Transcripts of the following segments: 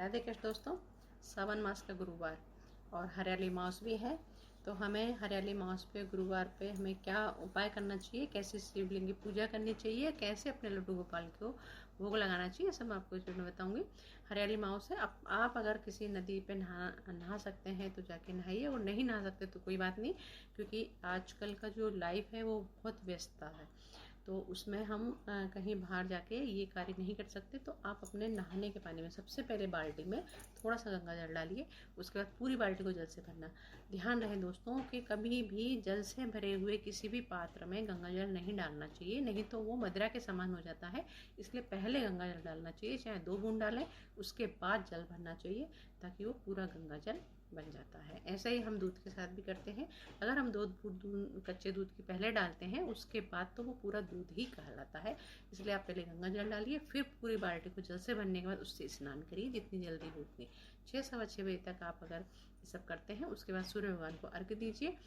राधे कृष्ण दोस्तों। सावन मास का गुरुवार और हरियाली मास भी है, तो हमें हरियाली मास पे गुरुवार पे हमें क्या उपाय करना चाहिए, कैसे शिवलिंग की पूजा करनी चाहिए, कैसे अपने लड्डू गोपाल को भोग लगाना चाहिए, सब मैं आपको इस वीडियो में बताऊंगी। हरियाली मास है, आप अगर किसी नदी पे नहा सकते हैं तो जाके नहाइए, और नहीं नहा सकते तो कोई बात नहीं, क्योंकि आजकल का जो लाइफ है वो बहुत व्यस्तता है, तो उसमें हम कहीं बाहर जाके ये कार्य नहीं कर सकते। तो आप अपने नहाने के पानी में सबसे पहले बाल्टी में थोड़ा सा गंगा जल डालिए, उसके बाद पूरी बाल्टी को जल से भरना। ध्यान रहे दोस्तों कि कभी भी जल से भरे हुए किसी भी पात्र में गंगा जल नहीं डालना चाहिए, नहीं तो वो मदिरा के समान हो जाता है। इसलिए पहले गंगा जल डालना चाहिए, चाहे 2 बूंद डालें, उसके बाद जल भरना चाहिए, ताकि वो पूरा गंगा जल बन जाता है। ऐसा ही हम दूध के साथ भी करते हैं। अगर हम कच्चे दूध की पहले डालते हैं, उसके बाद तो वो पूरा दूध ही कहलाता है। इसलिए आप पहले गंगा जल डालिए, फिर पूरी बाल्टी को जल से भरने के बाद उससे स्नान करिए, जितनी जल्दी हो उतनी। 6-6:15 बजे तक आप अगर ये सब करते हैं, उसके बाद सूर्य भगवान को अर्घ्य दीजिए।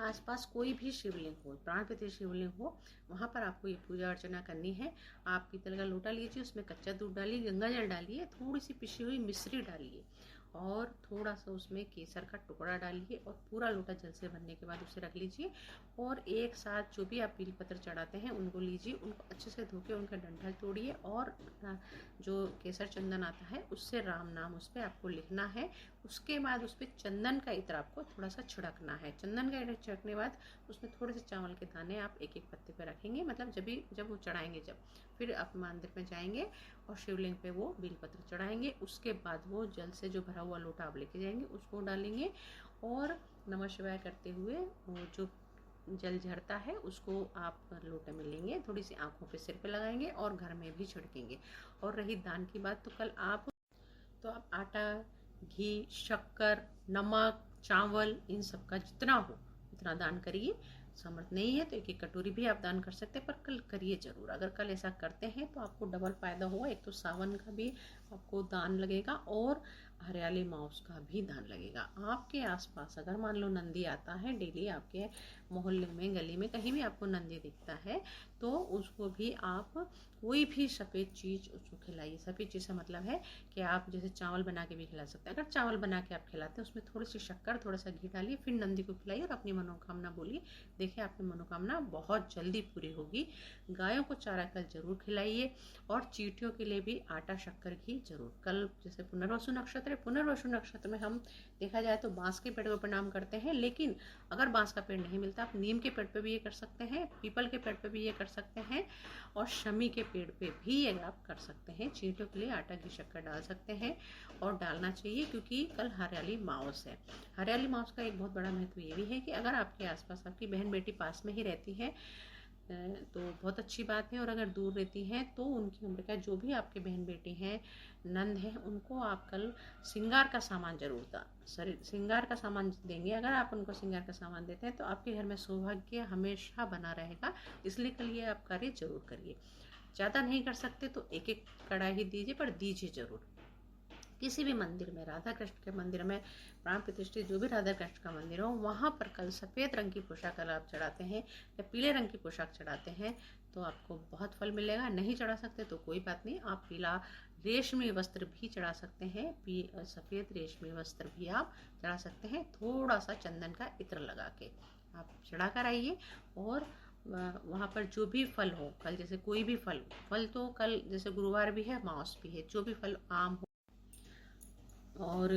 आसपास कोई भी शिवलिंग हो, प्राण प्रतिष्ठित शिवलिंग हो, वहाँ पर आपको ये पूजा अर्चना करनी है। आप पीतल का लोटा लीजिए, उसमें कच्चा दूध डालिए, गंगा जल डालिए, थोड़ी सी पिसी हुई मिश्री डालिए और थोड़ा सा उसमें केसर का टुकड़ा डालिए, और पूरा लोटा जल से भरने के बाद उसे रख लीजिए। और एक साथ जो भी आप बेलपत्र चढ़ाते हैं उनको लीजिए, उनको अच्छे से धो के उनका डंठल तोड़िए, और जो केसर चंदन आता है उससे राम नाम उस पर आपको लिखना है। उसके बाद उस पर चंदन का इत्र आपको थोड़ा सा छिड़कना है। चंदन का इत्र छिड़कने के बाद उसमें थोड़े से चावल के दाने आप एक एक पत्ते पे रखेंगे, मतलब जब वो चढ़ाएंगे, जब फिर आप मंदिर में जाएंगे और शिवलिंग पे वो बेलपत्र चढ़ाएंगे। उसके बाद वो जल से जो भरा हुआ लोटा आप लेके जाएंगे उसको डालेंगे, और नमः शिवाय करते हुए वो जो जल झरता है उसको आप लोटे में लेंगे, थोड़ी सी आंखों पे सिर पे लगाएंगे और घर में भी छिड़केंगे। और रही दान की बात, तो कल आप आटा, घी, शक्कर, नमक, चावल, इन सब का जितना हो उतना दान करिए। समर्थ नहीं है तो एक एक कटोरी भी आप दान कर सकते हैं, पर कल करिए जरूर। अगर कल ऐसा करते हैं तो आपको डबल फायदा होगा, एक तो सावन का भी आपको दान लगेगा और हरियाली मास का भी दान लगेगा। आपके आसपास अगर मान लो नंदी आता है डेली, आपके मोहल्ले में, गली में, कहीं भी आपको नंदी दिखता है, तो उसको भी आप कोई भी सफ़ेद चीज़ उसको खिलाइए। सफ़ेद चीज़ का मतलब है कि आप जैसे चावल बना के भी खिला सकते हैं। अगर चावल बना के आप खिलाते हैं, उसमें थोड़ी सी शक्कर, थोड़ा सा घी डालिए, फिर नंदी को खिलाइए और अपनी मनोकामना बोलिए। देखिए आपकी मनोकामना बहुत जल्दी पूरी होगी। गायों को चारा कल जरूर खिलाइए, और चींटियों के लिए भी आटा, शक्कर, घी जरूर। कल जैसे पुनर्वसु नक्षत्र है, पुनर्वसु नक्षत्र में हम देखा जाए तो बांस के पेड़ को प्रणाम करते हैं, लेकिन अगर बांस का पेड़ नहीं मिलता, आप नीम के पेड़ पे भी ये कर सकते हैं, पीपल के पेड़ पे भी ये कर सकते हैं, और शमी के पेड़ पे भी ये आप कर सकते हैं। चींटियों के लिए आटा, घी, शक्कर डाल सकते हैं, और डालना चाहिए, क्योंकि कल हरियाली मास है। हरियाली मास का एक बहुत बड़ा महत्व ये भी है कि अगर आपके आसपास आपकी बहन बेटी पास में ही रहती है तो बहुत अच्छी बात है, और अगर दूर रहती हैं तो उनकी उम्र का जो भी आपके बहन बेटी हैं, नंद हैं, उनको आप कल श्रृंगार का सामान जरूर श्रृंगार का सामान देंगे। अगर आप उनको श्रृंगार का सामान देते हैं तो आपके घर में सौभाग्य हमेशा बना रहेगा। इसलिए कल ये आप कार्य जरूर करिए। ज़्यादा नहीं कर सकते तो एक एक कड़ाही दीजिए, पर दीजिए जरूर। किसी भी मंदिर में, राधा कृष्ण के मंदिर में, प्राण प्रतिष्ठित जो भी राधा कृष्ण का मंदिर हो, वहाँ पर कल सफ़ेद रंग की पोशाक अगर आप चढ़ाते हैं या पीले रंग की पोशाक चढ़ाते हैं तो आपको बहुत फल मिलेगा। नहीं चढ़ा सकते तो कोई बात नहीं, आप पीला रेशमी वस्त्र भी चढ़ा सकते हैं, सफ़ेद रेशमी वस्त्र भी आप चढ़ा सकते हैं। थोड़ा सा चंदन का इत्र लगा के आप चढ़ा कर आइए, और वहाँ पर जो भी फल हो, कल जैसे कोई भी फल तो कल जैसे गुरुवार भी है, मास भी है, जो भी फल, आम हो, और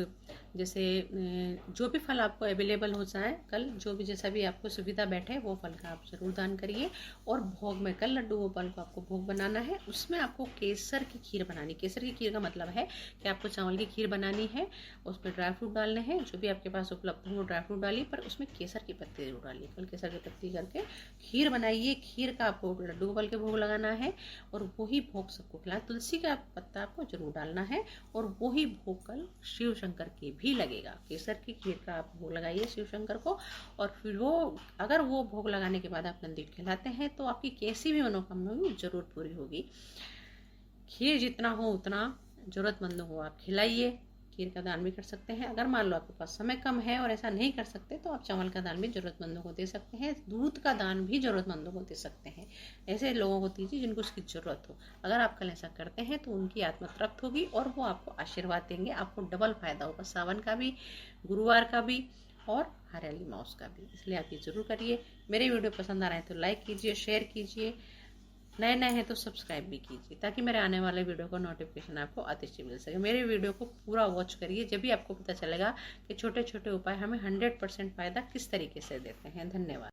जैसे जो भी फल आपको अवेलेबल हो जाए, कल जो भी जैसा भी आपको सुविधा बैठे वो फल का आप ज़रूर दान करिए। और भोग में कल लड्डू गोपाल को आपको भोग बनाना है, उसमें आपको केसर की खीर बनानी। केसर की खीर का मतलब है कि आपको चावल की खीर बनानी है, उसमें ड्राई फ्रूट डालने हैं, जो भी आपके पास उपलब्ध हो ड्राई फ्रूट डालिए, पर उसमें केसर की पत्ती जरूर डालिए। कल केसर की पत्ती करके खीर बनाइए। खीर का आपको लड्डू गोपाल के भोग लगाना है, और वही भोग सबको खिलाना। तुलसी का पत्ता आपको जरूर डालना है, और वही भोग कल शिव शंकर के भी लगेगा। केसर की खीर का आप भोग लगाइए शिव शंकर को, और फिर अगर वो भोग लगाने के बाद आप नंदी खिलाते हैं तो आपकी कैसी भी मनोकामना हो जरूर पूरी होगी। खीर जितना हो उतना जरूरतमंद हो आप खिलाइए। खीर का दान भी कर सकते हैं। अगर मान लो आपके पास समय कम है और ऐसा नहीं कर सकते तो आप चावल का दान भी ज़रूरतमंदों को दे सकते हैं। दूध का दान भी ज़रूरतमंदों को दे सकते हैं। ऐसे लोगों को दीजिए जिनको उसकी ज़रूरत हो। अगर आप कल ऐसा करते हैं तो उनकी आत्मा तृप्त होगी और वो आपको आशीर्वाद देंगे। आपको डबल फायदा होगा, सावन का भी, गुरुवार का भी और हरियाली माउस का भी। इसलिए आप ये ज़रूर करिए। मेरे वीडियो पसंद आ रहे हैं तो लाइक कीजिए, शेयर कीजिए, नए नए हैं तो सब्सक्राइब भी कीजिए ताकि मेरे आने वाले वीडियो का नोटिफिकेशन आपको आते मिल सके। मेरे वीडियो को पूरा वॉच करिए, जब भी आपको पता चलेगा कि छोटे छोटे उपाय हमें 100% फ़ायदा किस तरीके से देते हैं। धन्यवाद।